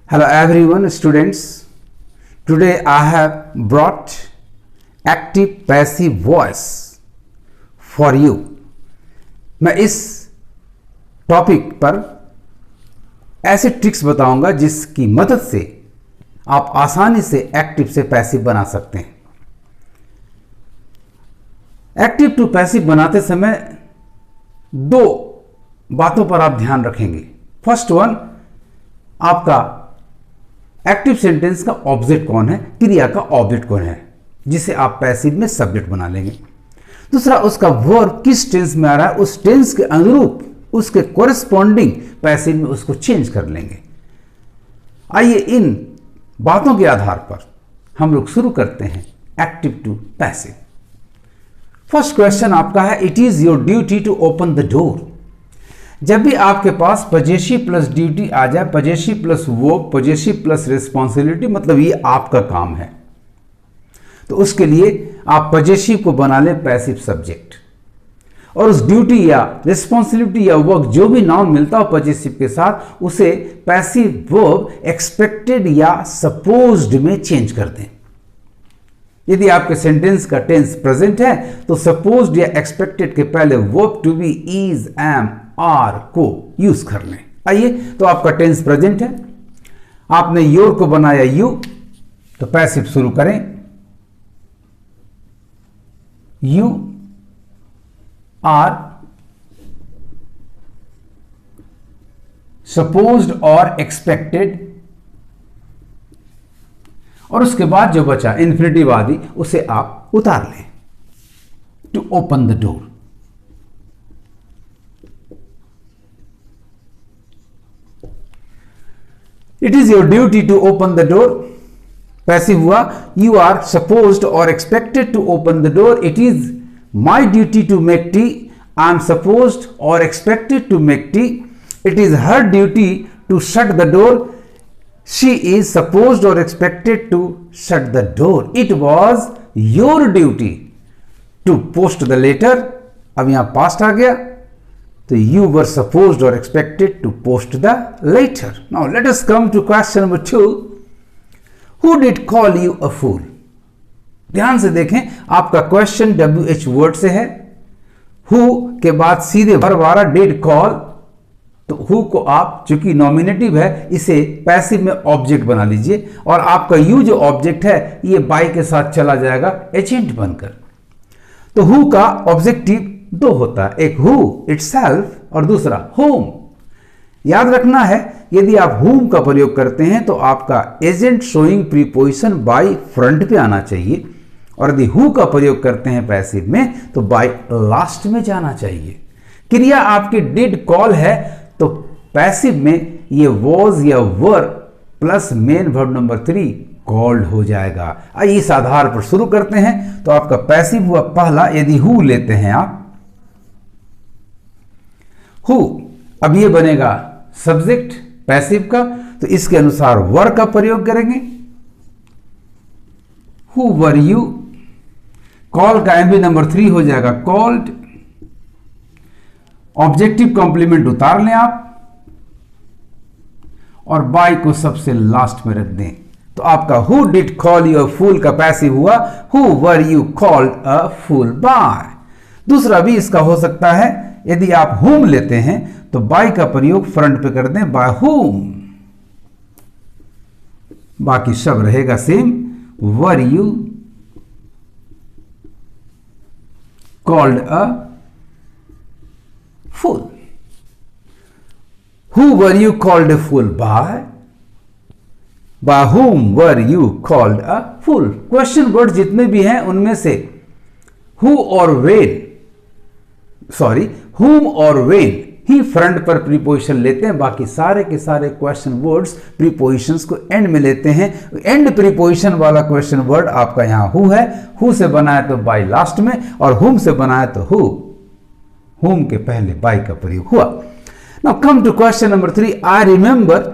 Hello everyone, students. Today I have brought active passive voice for you. मैं इस topic पर ऐसे tricks बताऊंगा जिसकी मदद से आप आसानी से एक्टिव से पैसिव बना सकते हैं। एक्टिव टू पैसिव बनाते समय दो बातों पर आप ध्यान रखेंगे। फर्स्ट वन, आपका एक्टिव सेंटेंस का ऑब्जेक्ट कौन है, क्रिया का ऑब्जेक्ट कौन है, जिसे आप पैसिव में सब्जेक्ट बना लेंगे। दूसरा, उसका वर्ब किस टेंस में आ रहा है, उस टेंस के अनुरूप उसके कोरेस्पॉन्डिंग पैसिव में उसको चेंज कर लेंगे। आइए इन बातों के आधार पर हम लोग शुरू करते हैं active to passive. First question आपका है, it is your duty to open the door. जब भी आपके पास पजेसिव प्लस ड्यूटी आ जाए, possessive plus verb, possessive plus responsibility, मतलब ये आपका काम है, तो उसके लिए आप पजेसिव को बना लें पैसिव सब्जेक्ट, और उस ड्यूटी या रिस्पॉन्सिबिलिटी या वर्क जो भी नाउन मिलता हो पजेसिव के साथ, उसे पैसिव वर्ब एक्सपेक्टेड या सपोज्ड में चेंज कर दें। यदि आपके सेंटेंस का टेंस प्रेजेंट है तो सपोज्ड या एक्सपेक्टेड के पहले verb to be, is, am, are को यूज कर लें। आइए, तो आपका टेंस प्रेजेंट है, आपने योर को बनाया यू, तो पैसिव शुरू करें। यू आर सपोज्ड और एक्सपेक्टेड, और उसके बाद जो बचा इन्फिनिटिव आदि उसे आप उतार लें। To open the door, it is your duty to open the door. Passive हुआ, यू आर सपोज्ड और expected to open the door. It is my duty to make tea, I am supposed और expected to make tea. It is her duty to shut the door, she is supposed or expected to shut the door. It was your duty to post the letter. अब यहां past आ गया, तो you were supposed or expected to post the letter. Now let us come to question number 2. Who did call you a fool? ध्यान से देखें, आपका question WH word से है। who के बाद सीधे वर्ब आ रहा, did call, तो हु को आप चूंकि नॉमिनेटिव है इसे पैसिव में ऑब्जेक्ट बना लीजिए, और आपका यू जो ऑब्जेक्ट है ये बाय के साथ चला जाएगा एजेंट बनकर। तो हु का ऑब्जेक्टिव दो होता है, एक हु इटसेल्फ और दूसरा होम। याद रखना है, यदि आप होम का प्रयोग करते हैं तो आपका agent showing preposition by front पे आना चाहिए, और यदि हु का प्रयोग करते हैं पैसिव में तो बाय लास्ट में जाना चाहिए। क्रिया आपकी डिड कॉल है, तो पैसिव में ये वॉज या वर plus main verb number 3 called हो जाएगा। आइए इस आधार पर शुरू करते हैं। तो आपका पैसिव हुआ पहला, यदि हु लेते हैं आप, हु, अब ये बनेगा सब्जेक्ट पैसिव का, तो इसके अनुसार वर का प्रयोग करेंगे। हु वर यू, कॉल का एमबी नंबर 3 हो जाएगा कॉल्ड। ऑब्जेक्टिव कॉम्प्लीमेंट उतार लें आप, और बाय को सबसे लास्ट में रख दें। तो आपका who did call you a fool का पैसिव हुआ who were you called a fool by. दूसरा भी इसका हो सकता है, यदि आप हुम लेते हैं तो बाय का प्रयोग फ्रंट पे कर दें, बाय हुम, बाकी सब रहेगा same. Were you called a fool. Who were you called a fool by? By whom were you called a fool? Question words जितने भी हैं उनमें से who और when, whom और when ही फ्रंट पर प्रीपोजिशन लेते हैं, बाकी सारे के सारे क्वेश्चन वर्ड्स प्रीपोजिशंस को एंड में लेते हैं। एंड प्रीपोजिशन वाला क्वेश्चन वर्ड आपका यहाँ हु है, हु से बनाया तो बाय लास्ट में, और हुम से बनाया तो हु, होम के पहले बाय का प्रयोग हुआ। Now come to question number 3, I remember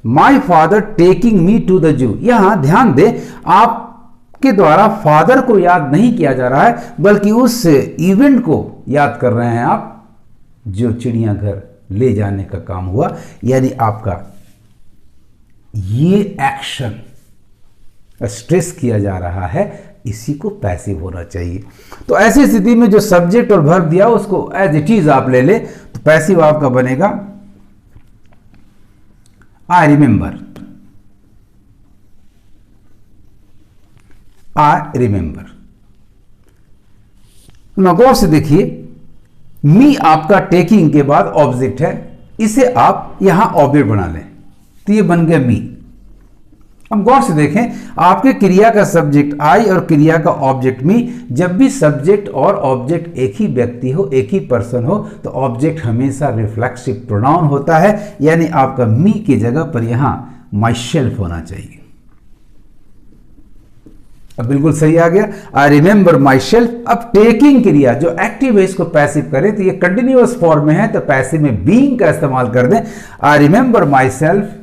my father taking me to the zoo. यहां ध्यान दें, आपके द्वारा फादर को याद नहीं किया जा रहा है, बल्कि उस इवेंट को याद कर रहे हैं आप जो चिड़ियाघर ले जाने का काम हुआ, यानी आपका ये एक्शन स्ट्रेस किया जा रहा है, इसी को पैसिव होना चाहिए। तो ऐसी स्थिति में जो सब्जेक्ट और वर्ब दिया उसको एज इट इज आप ले ले, तो पैसिव आपका बनेगा आई रिमेंबर। I remember. गौर से देखिए, मी आपका टेकिंग के बाद ऑब्जेक्ट है, इसे आप यहां ऑब्जेक्ट बना लें तो ये बन गया मी। अब गौर से देखें, आपके क्रिया का सब्जेक्ट आई और क्रिया का ऑब्जेक्ट मी। जब भी सब्जेक्ट और ऑब्जेक्ट एक ही व्यक्ति हो, एक ही पर्सन हो, तो ऑब्जेक्ट हमेशा रिफ्लेक्सिव प्रोनाउन होता है, यानी आपका मी की जगह पर यहां माई सेल्फ होना चाहिए। अब बिल्कुल सही आ गया, आई रिमेंबर माई सेल्फ। अब टेकिंग क्रिया जो एक्टिव है इसको पैसिव करें तो ये कंटिन्यूअस फॉर्म में है, तो पैसिव में बीइंग का इस्तेमाल कर दें। आई remember my self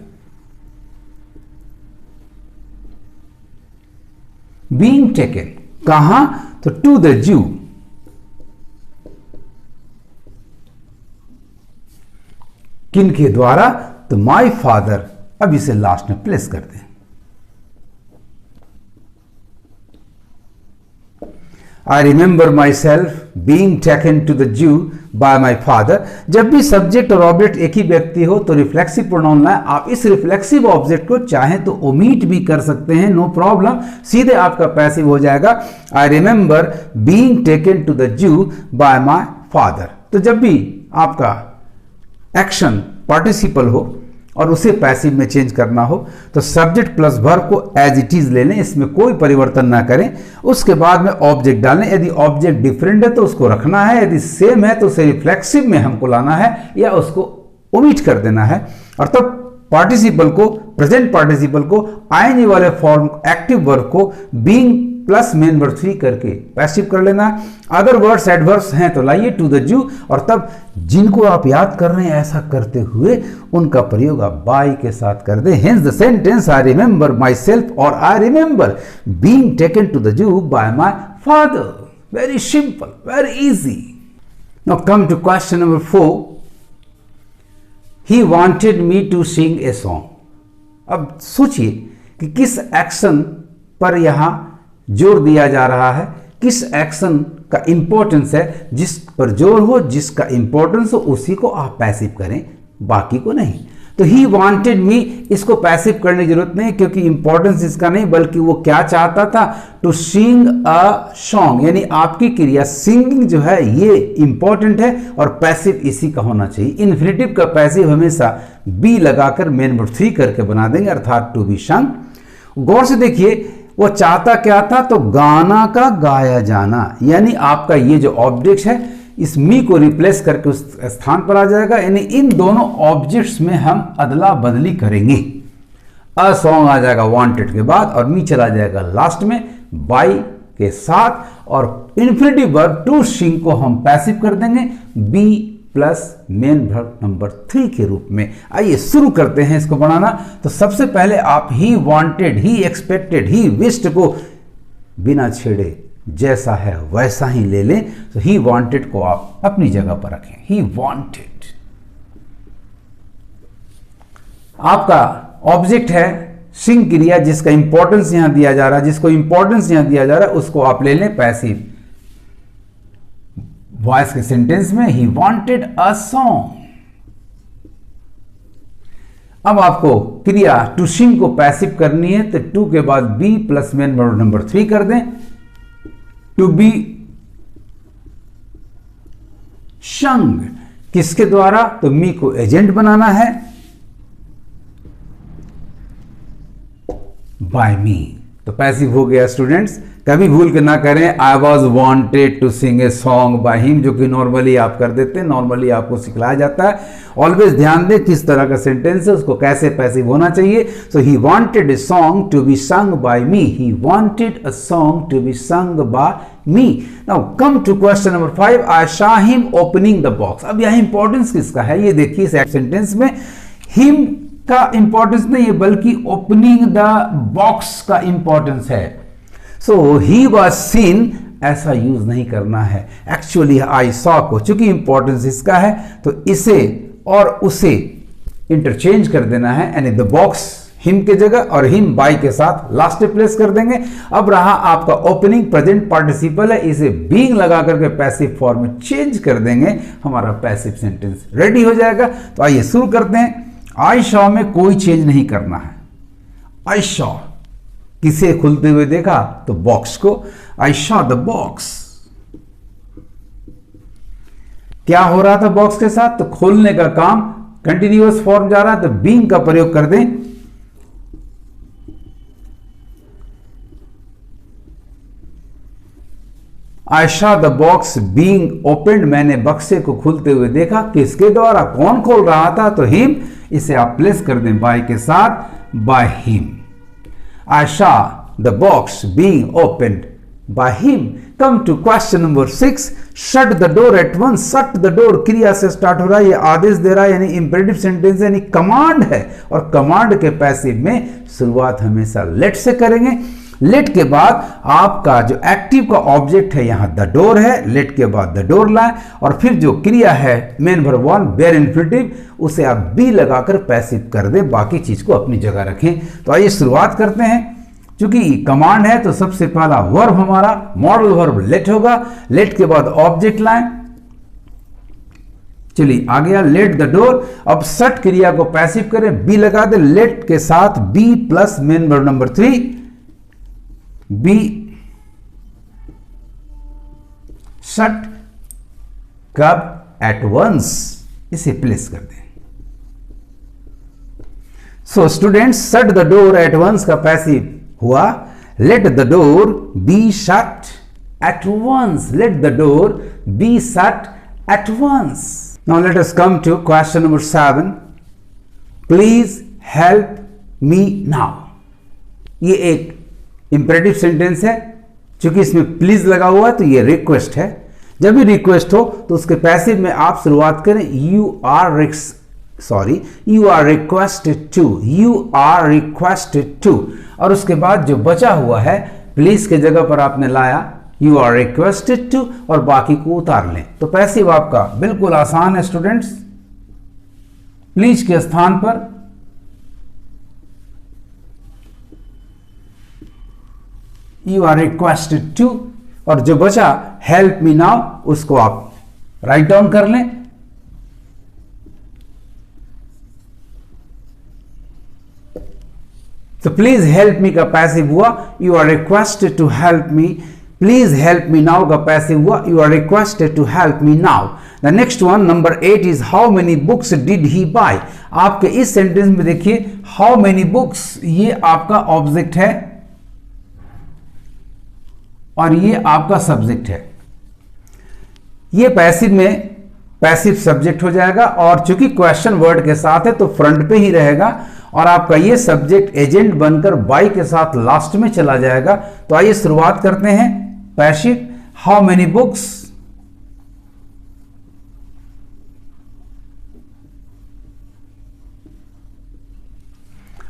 being taken. कहां? तो टू द जू। किन के द्वारा? तो माई फादर। अब इसे लास्ट में प्लेस कर दें। I remember myself being taken to the Jew by my father। जब भी सब्जेक्ट और ऑब्जेक्ट एक ही व्यक्ति हो तो रिफ्लेक्सिव प्रोनाउन लाए। आप इस रिफ्लेक्सिव ऑब्जेक्ट को चाहें तो ओमिट भी कर सकते हैं, नो प्रॉब्लम, सीधे आपका पैसिव हो जाएगा। I remember being taken to the Jew by my father। तो जब भी आपका एक्शन पार्टिसिपल हो और उसे पैसिव में चेंज करना हो तो सब्जेक्ट प्लस वर्ब को एज इट इज ले लें, इसमें कोई परिवर्तन ना करें। उसके बाद में ऑब्जेक्ट डालें। यदि ऑब्जेक्ट डिफरेंट है तो उसको रखना है, यदि सेम है तो उसे रिफ्लेक्सिव में हमको लाना है या उसको ओमिट कर देना है। और तब पार्टिसिपल को, प्रेजेंट पार्टिसिपल को, आईएनजी वाले फॉर्म एक्टिव वर्ब को बीइंग प्लस मेन वर्ब 3 करके पैसिव कर लेना। अदर वर्ड्स एडवर्ब्स हैं तो लाइए टू द जू, और तब जिनको आप याद कर रहे हैं ऐसा करते हुए उनका प्रयोग आप बाय के साथ कर दें। Hence the sentence I remember myself और I remember being taken to the zoo by my father. Very simple, very easy. Now come to question number 4। He wanted me to sing a song. अब सोचिए कि किस action पर यहां जोर दिया जा रहा है, किस एक्शन का इंपॉर्टेंस है, जिस पर जोर हो, जिसका इंपॉर्टेंस हो, उसी को आप पैसिव करें, बाकी को नहीं। तो ही वांटेड मी, इसको पैसिव करने की जरूरत नहीं क्योंकि इंपॉर्टेंस इसका नहीं, बल्कि वो क्या चाहता था? टू सिंग अ सॉन्ग, यानी आपकी क्रिया सिंगिंग जो है ये इंपॉर्टेंट है और पैसिव इसी का होना चाहिए। इन्फिनिटिव का पैसिव हमेशा बी लगाकर मेन वर्ब 3 करके बना देंगे, अर्थात टू बी संग। गौर से देखिए, वो चाहता क्या था? तो गाना का गाया जाना, यानी आपका ये जो ऑब्जेक्ट है इस मी को रिप्लेस करके उस स्थान पर आ जाएगा, यानी इन दोनों ऑब्जेक्ट्स में हम अदला बदली करेंगे। अ सॉन्ग आ जाएगा वांटेड के बाद और मी चला जाएगा लास्ट में बाय के साथ, और इन्फिनिटिव वर्ब टू सिंग को हम पैसिव कर देंगे be plus main verb number 3 के रूप में। आइए शुरू करते हैं इसको बनाना। तो सबसे पहले आप he wanted, he expected, he wished को बिना छेड़े जैसा है वैसा ही ले लें। तो ही वांटेड को आप अपनी जगह पर रखें। ही वांटेड आपका ऑब्जेक्ट है सिंग क्रिया, जिसका इंपॉर्टेंस यहां दिया जा रहा है, जिसको इंपॉर्टेंस यहां दिया जा रहा है उसको आप ले लें पैसिव। वॉइस के सेंटेंस में ही वांटेड अ सॉन्ग। अब आपको क्रिया टू सिंग को पैसिव करनी है, तो टू के बाद be plus main verb number 3 कर दें। टू बी संग, किसके द्वारा? तो मी को एजेंट बनाना है, बाय मी। तो पैसिव हो गया स्टूडेंट्स। कभी भूल के ना करें I was wanted to sing a song by him, जो कि नॉर्मली आप कर देते हैं, नॉर्मली आपको सिखलाया जाता है। ऑलवेज ध्यान दें किस तरह का सेंटेंस है, उसको कैसे पैसिव होना चाहिए। So he wanted a song to be sung by me. He wanted a song to be sung by me. Now come to question number 5। I saw him opening the box. अब यह importance किसका है ये देखिए इस sentence में। Him का importance नहीं है बल्कि ओपनिंग द बॉक्स का इंपॉर्टेंस है। सो ही वॉज सीन ऐसा यूज नहीं करना है। एक्चुअली आई सॉ को चूंकि इंपॉर्टेंस इसका है तो इसे और उसे इंटरचेंज कर देना है, यानी द बॉक्स हिम के जगह, और हिम बाय के साथ लास्ट में प्लेस कर देंगे। अब रहा आपका ओपनिंग प्रेजेंट पार्टिसिपल है, इसे बीइंग लगा करके पैसिव फॉर्म में चेंज कर देंगे, हमारा पैसिव सेंटेंस रेडी हो जाएगा। तो आइए शुरू करते हैं। आई शॉ में कोई चेंज नहीं करना है। आई शॉ किसे खुलते हुए देखा, तो बॉक्स को। आई शॉ द बॉक्स। क्या हो रहा था बॉक्स के साथ, तो खोलने का काम कंटिन्यूअस फॉर्म जा रहा है, तो बीइंग का प्रयोग कर दें। I saw the box being opened, मैंने बक्से को खुलते हुए देखा। किसके द्वारा, कौन खोल रहा था, तो हिम। इसे आप प्लेस कर दें बाय के साथ, by him. I saw the box being opened by him. Come to question number 6. Shut the door at once. Shut the door क्रिया से स्टार्ट हो रहा है, ये आदेश दे रहा है, यानी इंपेरेटिव सेंटेंस यानी कमांड है, और कमांड के पैसिव में शुरुआत हमेशा लेट से करेंगे। लेट के बाद आपका जो एक्टिव का ऑब्जेक्ट है, यहां द डोर है, लेट के बाद द डोर लाए, और फिर जो क्रिया है मेन वर्ब 1 बेयर इन्फिनिटिव, उसे आप बी लगाकर पैसिव कर दें, बाकी चीज को अपनी जगह रखें। तो आइए शुरुआत करते हैं। चूंकि कमांड है तो सबसे पहला वर्ब हमारा मॉडल वर्ब लेट होगा। लेट के बाद ऑब्जेक्ट लाएं, चलिए आ गया लेट द डोर। अब शट क्रिया को पैसिव करें, बी लगा दे, लेट के साथ be plus main verb number 3, be shut कब एट वंस, इसे प्लेस कर दें। So students, shut the door at once का पैसिव हुआ let the door be shut at once. Let the door be shut at once. Now let us come to question number 7। Please help me now. ये एक imperative sentence है, क्योंकि इसमें please लगा हुआ है तो ये रिक्वेस्ट है। जब भी रिक्वेस्ट हो तो उसके पैसिव में आप शुरुआत करें यू आर रिक्वेस्टेड टू, और उसके बाद जो बचा हुआ है प्लीज के जगह पर आपने लाया यू आर रिक्वेस्टेड टू, और बाकी को उतार लें। तो पैसिव आपका बिल्कुल आसान है स्टूडेंट्स। प्लीज के स्थान पर यू आर रिक्वेस्टेड टू, और जो बचा हेल्प मी नाउ, उसको आप राइट डाउन कर लें। तो प्लीज हेल्प मी का पैसिव हुआ you are requested to help me. Please help me now का पैसिव हुआ you are requested to help me now. The next one number 8 is how many books did he buy. आपके इस sentence में देखिए how many books, ये आपका object है और ये आपका सब्जेक्ट है। ये पैसिव में पैसिव सब्जेक्ट हो जाएगा, और चूंकि क्वेश्चन वर्ड के साथ है तो फ्रंट पे ही रहेगा, और आपका ये सब्जेक्ट एजेंट बनकर बाय के साथ लास्ट में चला जाएगा। तो आइए शुरुआत करते हैं पैसिव हाउ मेनी बुक्स।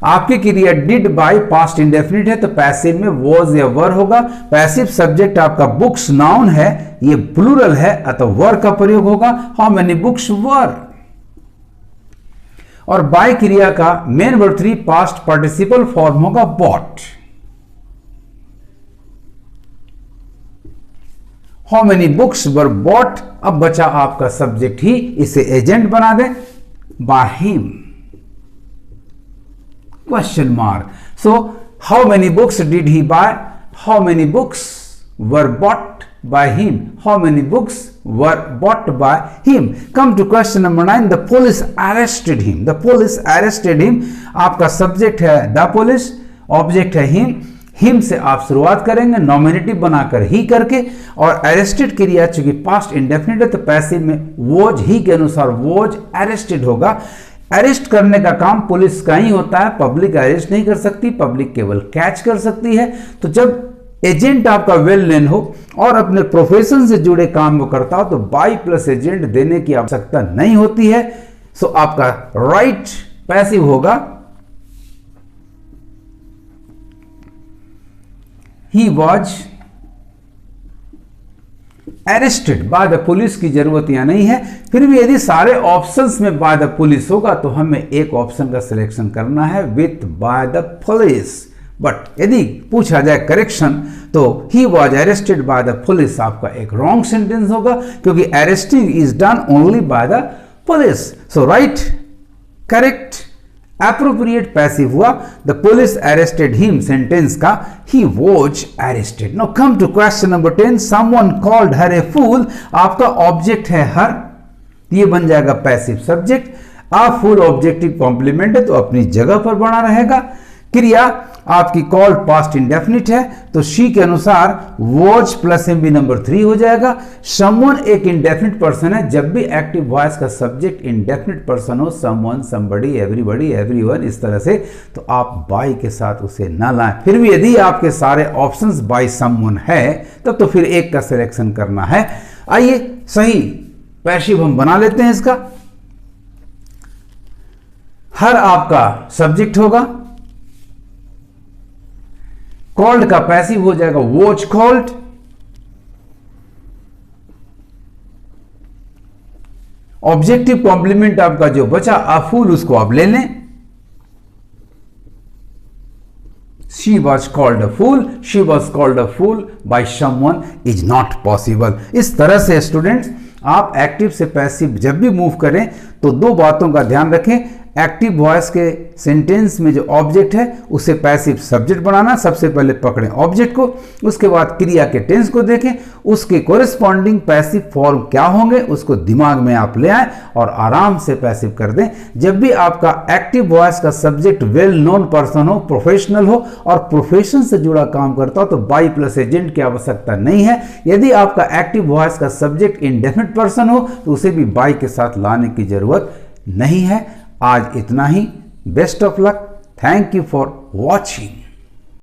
आपकी क्रिया डिड बाय पास्ट इंडेफिनिट है, तो पैसिव में वॉज या वर होगा। पैसिव सब्जेक्ट आपका बुक्स नाउन है, ये प्लूरल है, अतः वर का प्रयोग होगा हाउ मेनी बुक्स वर। और बाय क्रिया का main verb 3 past participle form होगा bought. How many books were bought. अब बचा आपका सब्जेक्ट ही, इसे एजेंट बना दें by him question mark. So how many books did he buy, how many books were bought by him, how many books were bought by him. Come to question number 9. The police arrested him. The police arrested him. आपका subject है the police, object है him। him से आप शुरुआत करेंगे nominative बनाकर ही करके, और arrested क्रिया चूंकि पास्ट इंडेफिनिट है तो पैसिव में was ही के अनुसार was arrested होगा। अरेस्ट करने का काम पुलिस का ही होता है, पब्लिक अरेस्ट नहीं कर सकती, पब्लिक केवल कैच कर सकती है। तो जब एजेंट आपका वेल नोन हो और अपने प्रोफेशन से जुड़े काम को करता हो तो बाय प्लस एजेंट देने की आवश्यकता नहीं होती है। सो आपका राइट पैसिव होगा ही was arrested by the police की जरूरत यहाँ नहीं है। फिर भी यदि सारे ऑप्शंस में बाय द पुलिस होगा तो हमें एक ऑप्शन का सिलेक्शन करना है with by the police. But यदि पूछा जाए करेक्शन तो he was arrested by the police आपका एक रॉन्ग सेंटेंस होगा, क्योंकि arresting is done only by the police. So right correct appropriate passive हुआ the police arrested him, sentence का he was arrested. Now come to question number 10, someone called her a fool, आपका object है her, ये बन जाएगा passive subject. A fool objective complement है तो अपनी जगह पर बना रहेगा। क्रिया आपकी कॉल्ड पास्ट इंडेफिनिट है तो शी के अनुसार वॉज प्लस एमबी नंबर 3 हो जाएगा। समवन एक इंडेफिनिट पर्सन है, जब भी एक्टिव वॉइस का सब्जेक्ट इंडेफिनिट पर्सन हो, समवन, समबडी, एवरीबडी, एवरीवन, इस तरह से, तो आप बाय के साथ उसे ना लाएं। फिर भी यदि आपके सारे ऑप्शंस बाय समवन है तब तो फिर एक का सिलेक्शन करना है। आइए सही पैसिव हम बना लेते हैं इसका। हर आपका सब्जेक्ट होगा, कॉल्ड का पैसिव हो जाएगा वॉच कॉल्ड, ऑब्जेक्टिव कॉम्प्लीमेंट आपका जो बचा अ फूल उसको आप ले लें। She was called a fool, she was called a fool by someone is not possible. इस तरह से स्टूडेंट्स आप एक्टिव से पैसिव जब भी मूव करें तो दो बातों का ध्यान रखें। एक्टिव वॉइस के सेंटेंस में जो ऑब्जेक्ट है उसे पैसिव सब्जेक्ट बनाना, सबसे पहले पकड़ें ऑब्जेक्ट को, उसके बाद क्रिया के टेंस को देखें, उसके कोरिस्पॉन्डिंग पैसिव फॉर्म क्या होंगे उसको दिमाग में आप ले आएं और आराम से पैसिव कर दें। जब भी आपका एक्टिव वॉइस का सब्जेक्ट वेल नोन पर्सन हो, प्रोफेशनल हो और प्रोफेशन से जुड़ा काम करता हो तो बाई प्लस एजेंट की आवश्यकता नहीं है। यदि आपका एक्टिव वॉइस का सब्जेक्ट इंडेफिनिट पर्सन हो तो उसे भी बाई के साथ लाने की जरूरत नहीं है। आज इतना ही। Best of luck. Thank you for watching.